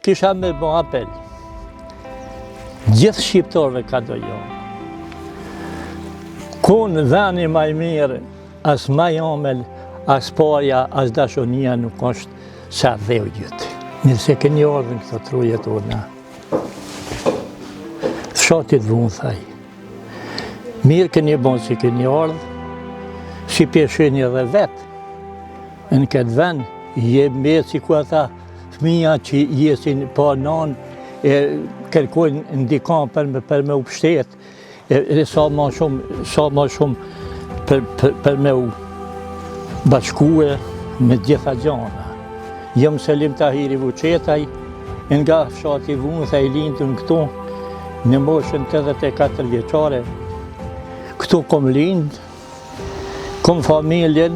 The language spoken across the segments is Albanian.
kisha me bo apel. Gjithë shqiptarëve ka do jo. Kun dhani maj mirë, as maj omel, as parja, as dashonia nuk është sa dheu gjithë. Nëse keni ardhën këto truje tona. Fshatit vunë thaj. Mirë keni bon si keni ardhë, si pjeshin edhe vetë. Në këtë vend, je me si ku ata fëmija që jesin pa nanë, e kërkojnë ndikan për me u pështet, e sa ma shumë për me u bashkue me gjitha gjana. Jëmë Selim Tahiri Vuqetaj, nga fshati vunë, thaj lindën këtu, në moshën 84 vjeqare. Këtu kom lindë, kom familjen,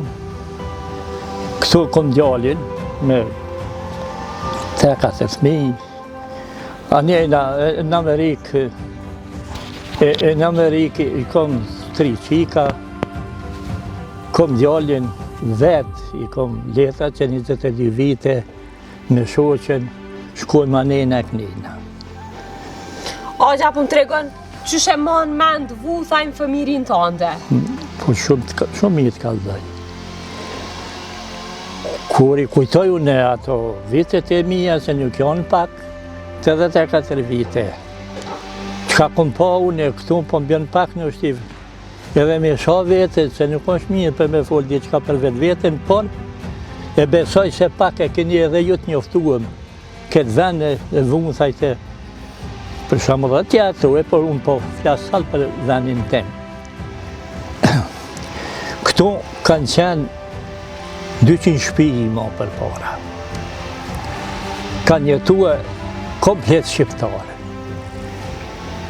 këtu kom djallin, me 3-4 fëmijë. A njëna në Amerikë i kom 3 qika, kom djallin vetë, i kom leta që 22 vite, me shoqen, shkojmë anena e kënina. Agja po më tregon, që shemon mend vuthajnë fëmirin të ande? Po shumë i të kaldaj. Kur i kujtoj unë ato vitet e mija, se nuk janë pak, 84 vite. Qka kom pa unë këtu, po më bjën pak në shtivë. Edhe me sha vete, se nuk është mirë për me folë diçka për vetë vetën, por e besoj se pak e keni edhe ju të njoftuëm këtë vend e vunë thajte për shumë dhe tjetër, por unë po flasë salë për vendin tem. Këtu kanë qenë 200 shpiji ma për para. Kanë jetue komplet shqiptare.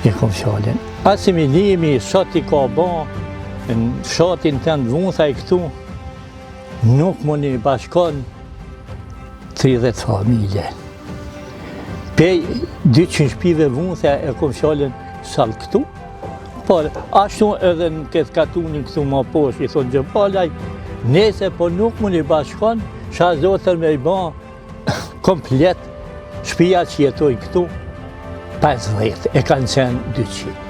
I kom fjallin. Asimilimi, sot i ka ba, në shatin të në vunëthaj këtu, nuk më një bashkon 30 familje. Pej 200 shpive vunëthaj e kom fjallin salë këtu, por ashtu edhe në këtë katunin këtu ma poshë, i thonë Gjëpalaj, nese po nuk më një bashkon, qa zotër me i ba komplet shpia që jetoj këtu, 50 e kanë qenë 200.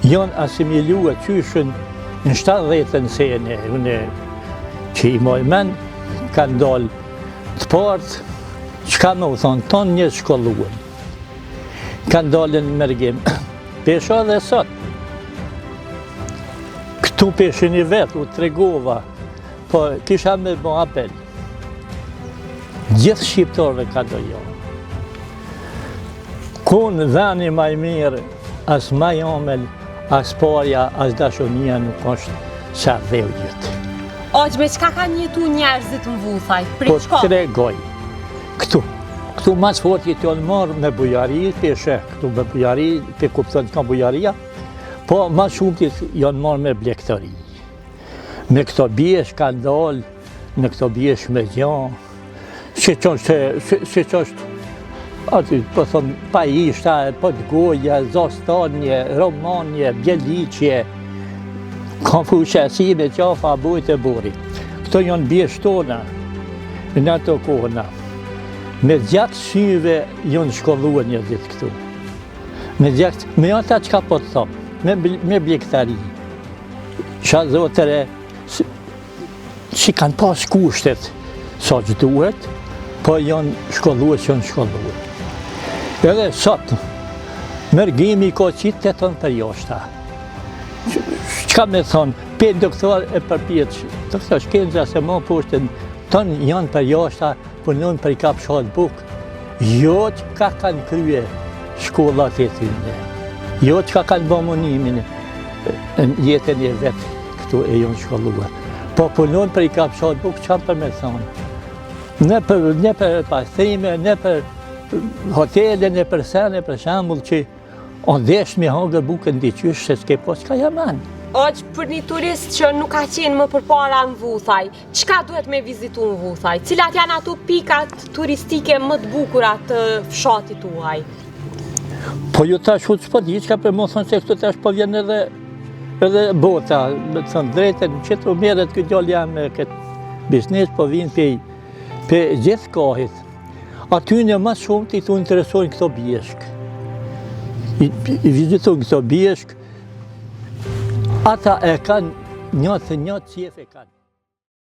Janë asimilu e qyshën në 70 sene, une që i moj men, kanë dalë të partë, që ka me u thonë, tonë një shkolluën. Kanë dalë në mërgjim, pesha dhe sot. Këtu peshin i vetë, u tregova, po kisha me bo apel. Gjithë shqiptarëve ka do jo. Kun dhani maj mirë, as maj omel, as parja, as dashonia nuk është sa dheu gjithë. Aq, me qka kanë jetu njerëzit në vuthaj? Po të tregoj, këtu mas fort jetë janë marrë me bujari, peshe, këtu me bujari, pe kupton që ka bujaria, po mas shumë janë marrë me blektëri. Me këto bjesh kanë dalë, me këto bjesh me gjanë, si që është aty, po thëmë, pa ishta, Podgoja, Zostanje, Romanje, Bjeliqje, kanë fuqesime, qafa, bujt e buri. Këto janë bjesh tona, në ato kohëna. Me gjatë syve janë shkolluar njëzit këtu. Me ata që ka po të thëmë, me blektari. Qa zotëre, që kanë pas kushtet, sa që duhet, po janë shkolluar që janë shkolluar. Edhe sot, mërgimi ka qitë 8 për jashta. Qka me thonë, 5 doktor e përpjet, doktor Shkenza se ma poshtën, tonë janë për jashta, punon për i ka pshat bukë. Jo që ka kanë krye shkollat e tyne. Jo që ka kanë bëmunimin në jetën e vetë, këtu e janë shkolluar. Po punon për i ka pshat bukë, qanë për me thonë. Ne për pastrime, ne për hotele, ne për sene, për shambull që ondesh me hangër bukën diqysh se s'ke po s'ka jaman. Aq, për një turist që nuk ka qenë më përpara në Vuthaj, qka duhet me vizitu në Vuthaj? Cilat janë ato pikat turistike më të bukurat të fshatit tuaj? Po ju tash u të shpo di qka për më thonë se këtu tash po vjen edhe bota, me të thonë drejten, që të meret këtë gjallë jam me këtë biznes, po vinë për gjithë kohit. Aty në më shumë të i tu interesojnë këto bjeshk. I vizitojnë këto bjeshk, ata e kanë një të një qef e kanë.